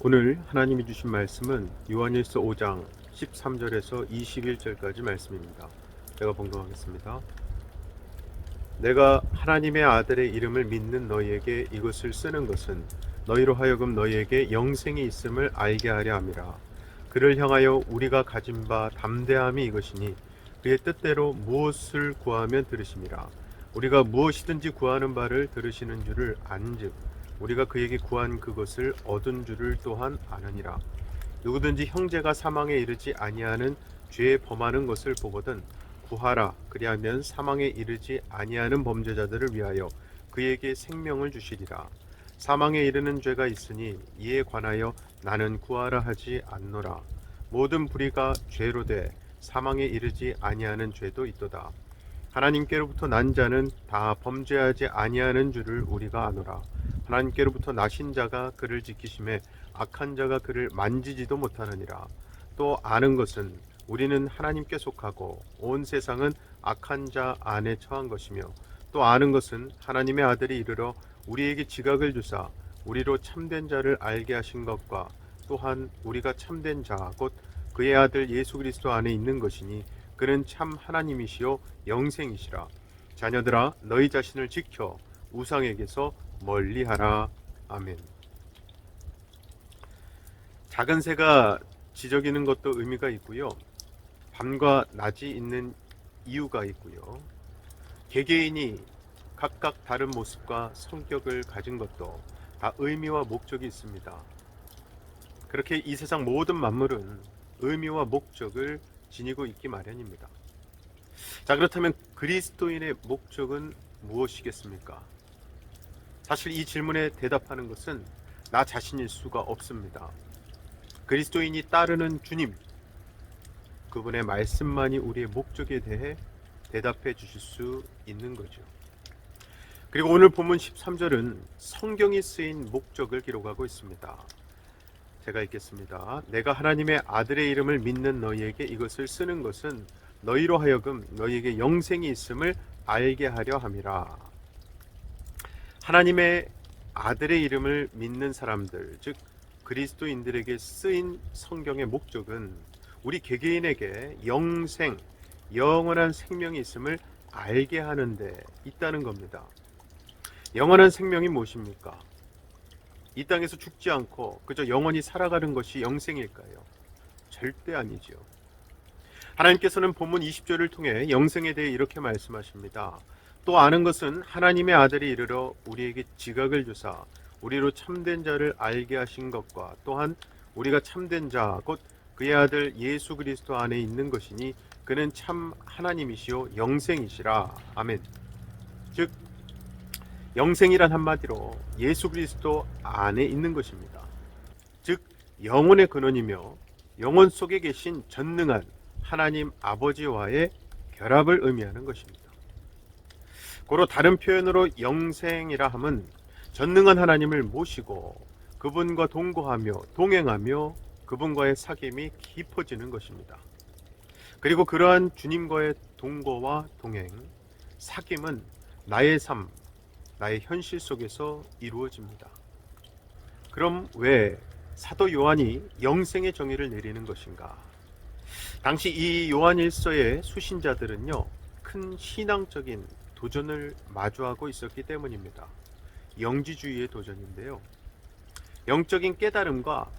오늘 하나님이 주신 말씀은 요한일서 5장 13절에서 21절까지 말씀입니다. 제가 봉독하겠습니다. 내가 하나님의 아들의 이름을 믿는 너희에게 이것을 쓰는 것은 너희로 하여금 너희에게 영생이 있음을 알게 하려 함이라. 그를 향하여 우리가 가진 바 담대함이 이것이니 그의 뜻대로 무엇을 구하면 들으심이라. 우리가 무엇이든지 구하는 바를 들으시는 줄을 안즉 우리가 그에게 구한 그것을 얻은 줄을 또한 아느니라. 누구든지 형제가 사망에 이르지 아니하는 죄에 범하는 것을 보거든 구하라. 그리하면 사망에 이르지 아니하는 범죄자들을 위하여 그에게 생명을 주시리라. 사망에 이르는 죄가 있으니 이에 관하여 나는 구하라 하지 않노라. 모든 불의가 죄로 돼 사망에 이르지 아니하는 죄도 있도다. 하나님께로부터 난 자는 다 범죄하지 아니하는 줄을 우리가 아노라. 하나님께로부터 나신 자가 그를 지키심에 악한 자가 그를 만지지도 못하느니라. 또 아는 것은 우리는 하나님께 속하고 온 세상은 악한 자 안에 처한 것이며, 또 아는 것은 하나님의 아들이 이르러 우리에게 지각을 주사 우리로 참된 자를 알게 하신 것과 또한 우리가 참된 자 곧 그의 아들 예수 그리스도 안에 있는 것이니 그는 참 하나님이시요 영생이시라. 자녀들아, 너희 자신을 지켜 우상에게서 멀리하라. 아멘. 작은 새가 지저귀는 것도 의미가 있고요. 밤과 낮이 있는 이유가 있고요. 개개인이 각각 다른 모습과 성격을 가진 것도 다 의미와 목적이 있습니다. 그렇게 이 세상 모든 만물은 의미와 목적을 지니고 있기 마련입니다. 자, 그렇다면 그리스도인의 목적은 무엇이겠습니까? 사실 이 질문에 대답하는 것은 나 자신일 수가 없습니다. 그리스도인이 따르는 주님, 그분의 말씀만이 우리의 목적에 대해 대답해 주실 수 있는 거죠. 그리고 오늘 본문 13절은 성경이 쓰인 목적을 기록하고 있습니다. 제가 읽겠습니다. 내가 하나님의 아들의 이름을 믿는 너희에게 이것을 쓰는 것은 너희로 하여금 너희에게 영생이 있음을 알게 하려 함이라. 하나님의 아들의 이름을 믿는 사람들, 즉 그리스도인들에게 쓰인 성경의 목적은 우리 개개인에게 영생, 영원한 생명이 있음을 알게 하는 데 있다는 겁니다. 영원한 생명이 무엇입니까? 이 땅에서 죽지 않고 그저 영원히 살아가는 것이 영생일까요? 절대 아니죠. 하나님께서는 본문 20절을 통해 영생에 대해 이렇게 말씀하십니다. 또 아는 것은 하나님의 아들이 이르러 우리에게 지각을 주사 우리로 참된 자를 알게 하신 것과 또한 우리가 참된 자 곧 그의 아들 예수 그리스도 안에 있는 것이니 그는 참 하나님이시요 영생이시라. 아멘. 즉 영생이란 한마디로 예수 그리스도 안에 있는 것입니다. 즉 영혼의 근원이며 영혼 속에 계신 전능한 하나님 아버지와의 결합을 의미하는 것입니다. 고로 다른 표현으로 영생이라 함은 전능한 하나님을 모시고 그분과 동거하며 동행하며 그분과의 사귐이 깊어지는 것입니다. 그리고 그러한 주님과의 동거와 동행, 사귐은 나의 삶, 나의 현실 속에서 이루어집니다. 그럼 왜 사도 요한이 영생의 정의를 내리는 것인가? 당시 이 요한일서의 수신자들은요, 큰 신앙적인 도전을 마주하고 있었기 때문입니다. 영지주의의 도전인데요. 영적인 깨달음과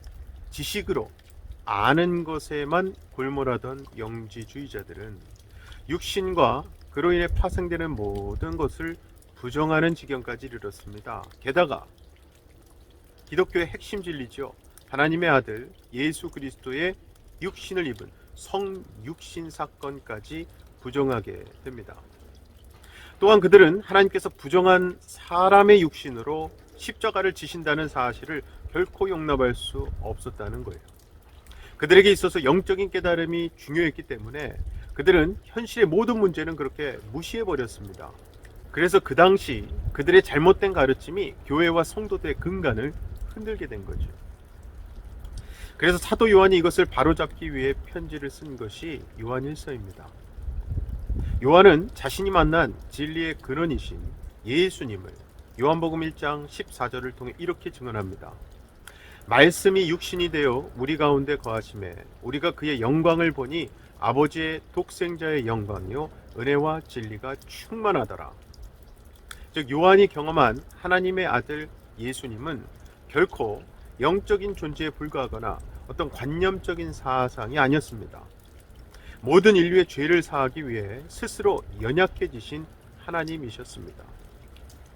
지식으로 아는 것에만 골몰하던 영지주의자들은 육신과 그로 인해 파생되는 모든 것을 부정하는 지경까지 이르렀습니다. 게다가 기독교의 핵심 진리죠. 하나님의 아들 예수 그리스도의 육신을 입은 성육신 사건까지 부정하게 됩니다. 또한 그들은 하나님께서 부정한 사람의 육신으로 십자가를 지신다는 사실을 결코 용납할 수 없었다는 거예요. 그들에게 있어서 영적인 깨달음이 중요했기 때문에 그들은 현실의 모든 문제는 그렇게 무시해버렸습니다. 그래서 그 당시 그들의 잘못된 가르침이 교회와 성도들의 근간을 흔들게 된 거죠. 그래서 사도 요한이 이것을 바로잡기 위해 편지를 쓴 것이 요한일서입니다. 요한은 자신이 만난 진리의 근원이신 예수님을 요한복음 1장 14절을 통해 이렇게 증언합니다. 말씀이 육신이 되어 우리 가운데 거하심에 우리가 그의 영광을 보니 아버지의 독생자의 영광이요 은혜와 진리가 충만하더라. 즉 요한이 경험한 하나님의 아들 예수님은 결코 영적인 존재에 불과하거나 어떤 관념적인 사상이 아니었습니다. 모든 인류의 죄를 사하기 위해 스스로 연약해지신 하나님이셨습니다.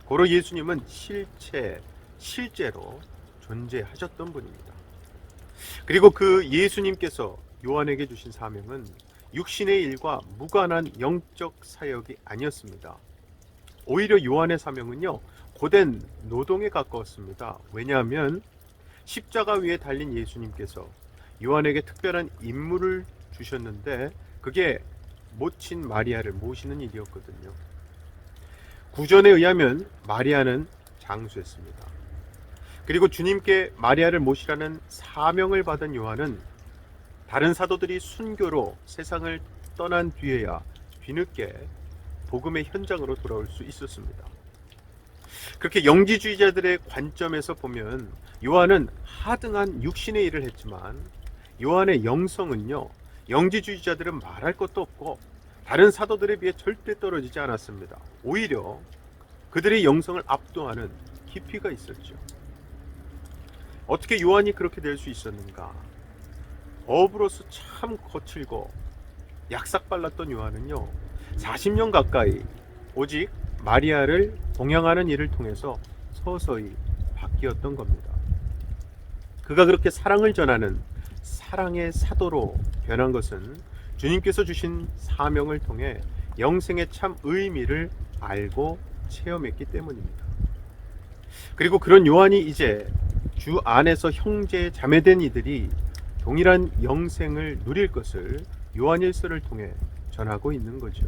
고로 예수님은 실제로 존재하셨던 분입니다. 그리고 그 예수님께서 요한에게 주신 사명은 육신의 일과 무관한 영적 사역이 아니었습니다. 오히려 요한의 사명은요, 고된 노동에 가까웠습니다. 왜냐하면 십자가 위에 달린 예수님께서 요한에게 특별한 임무를 주셨는데 그게 모친 마리아를 모시는 일이었거든요. 구전에 의하면 마리아는 장수했습니다. 그리고 주님께 마리아를 모시라는 사명을 받은 요한은 다른 사도들이 순교로 세상을 떠난 뒤에야 뒤늦게 복음의 현장으로 돌아올 수 있었습니다. 그렇게 영지주의자들의 관점에서 보면 요한은 하등한 육신의 일을 했지만 요한의 영성은요, 영지주의자들은 말할 것도 없고 다른 사도들에 비해 절대 떨어지지 않았습니다. 오히려 그들의 영성을 압도하는 깊이가 있었죠. 어떻게 요한이 그렇게 될 수 있었는가? 어부로서 참 거칠고 약삭발랐던 요한은요, 40년 가까이 오직 마리아를 동양하는 일을 통해서 서서히 바뀌었던 겁니다. 그가 그렇게 사랑을 전하는 사랑의 사도로 변한 것은 주님께서 주신 사명을 통해 영생의 참 의미를 알고 체험했기 때문입니다. 그리고 그런 요한이 이제 주 안에서 형제 자매된 이들이 동일한 영생을 누릴 것을 요한일서를 통해 전하고 있는 거죠.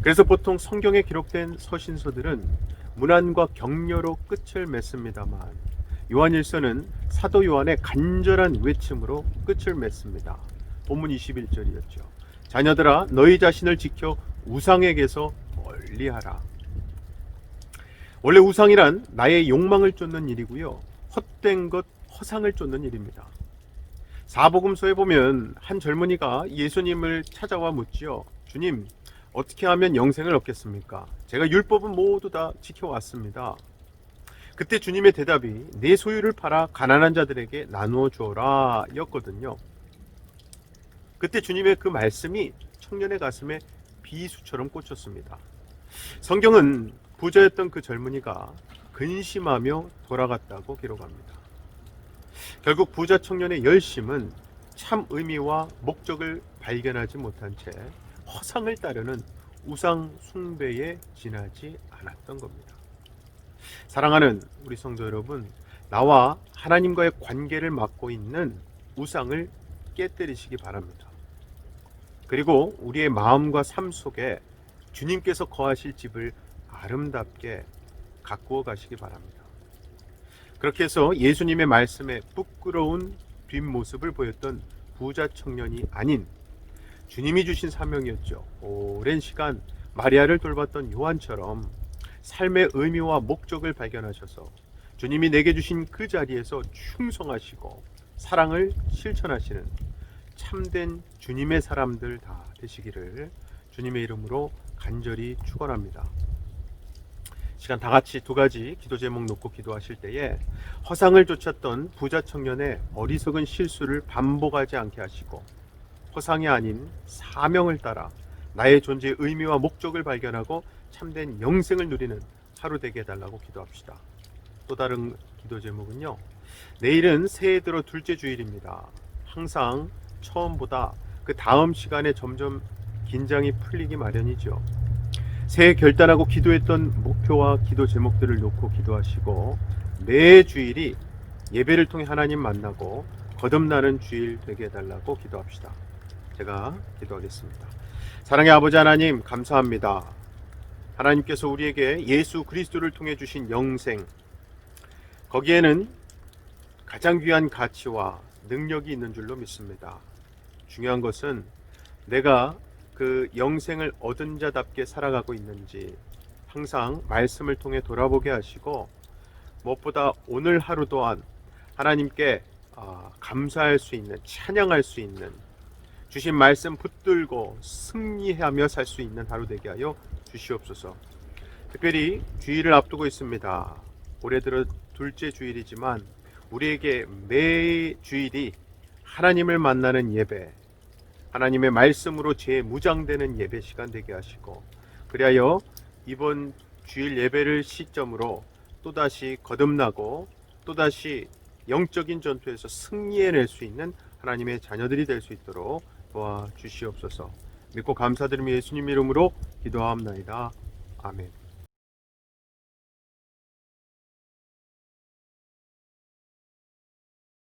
그래서 보통 성경에 기록된 서신서들은 문안과 격려로 끝을 맺습니다만 요한일서는 사도 요한의 간절한 외침으로 끝을 맺습니다. 본문 21절이었죠. 자녀들아 너희 자신을 지켜 우상에게서 멀리하라. 원래 우상이란 나의 욕망을 쫓는 일이고요, 헛된 것, 허상을 쫓는 일입니다. 사복음서에 보면 한 젊은이가 예수님을 찾아와 묻지요. 주님, 어떻게 하면 영생을 얻겠습니까? 제가 율법은 모두 다 지켜왔습니다. 그때 주님의 대답이 내 소유를 팔아 가난한 자들에게 나누어 주어라 였거든요. 그때 주님의 그 말씀이 청년의 가슴에 비수처럼 꽂혔습니다. 성경은 부자였던 그 젊은이가 근심하며 돌아갔다고 기록합니다. 결국 부자 청년의 열심은 참 의미와 목적을 발견하지 못한 채 허상을 따르는 우상 숭배에 지나지 않았던 겁니다. 사랑하는 우리 성도 여러분, 나와 하나님과의 관계를 맡고 있는 우상을 깨뜨리시기 바랍니다. 그리고 우리의 마음과 삶 속에 주님께서 거하실 집을 아름답게 가꾸어 가시기 바랍니다. 그렇게 해서 예수님의 말씀에 부끄러운 뒷모습을 보였던 부자 청년이 아닌 주님이 주신 사명이었죠. 오랜 시간 마리아를 돌봤던 요한처럼 삶의 의미와 목적을 발견하셔서 주님이 내게 주신 그 자리에서 충성하시고 사랑을 실천하시는 참된 주님의 사람들 다 되시기를 주님의 이름으로 간절히 축원합니다. 시간 다 같이 두 가지 기도 제목 놓고 기도하실 때에 허상을 쫓았던 부자 청년의 어리석은 실수를 반복하지 않게 하시고 허상이 아닌 사명을 따라 나의 존재의 의미와 목적을 발견하고 참된 영생을 누리는 하루 되게 해달라고 기도합시다. 또 다른 기도 제목은요, 내일은 새해 들어 둘째 주일입니다. 항상 처음보다 그 다음 시간에 점점 긴장이 풀리기 마련이죠. 새해 결단하고 기도했던 목표와 기도 제목들을 놓고 기도하시고 매 주일이 예배를 통해 하나님 만나고 거듭나는 주일 되게 해달라고 기도합시다. 제가 기도하겠습니다. 사랑의 아버지 하나님, 감사합니다. 하나님께서 우리에게 예수 그리스도를 통해 주신 영생, 거기에는 가장 귀한 가치와 능력이 있는 줄로 믿습니다. 중요한 것은 내가 그 영생을 얻은 자답게 살아가고 있는지 항상 말씀을 통해 돌아보게 하시고 무엇보다 오늘 하루 또한 하나님께 감사할 수 있는, 찬양할 수 있는, 주신 말씀 붙들고 승리하며 살 수 있는 하루 되게 하여 주시옵소서. 특별히 주일을 앞두고 있습니다. 올해 들어 둘째 주일이지만 우리에게 매 주일이 하나님을 만나는 예배, 하나님의 말씀으로 재무장되는 예배 시간 되게 하시고, 그리하여 이번 주일 예배를 시점으로 또다시 거듭나고 또다시 영적인 전투에서 승리해낼 수 있는 하나님의 자녀들이 될 수 있도록 도와주시옵소서. 믿고 감사드리며 예수님 이름으로 기도하옵나이다. 아멘.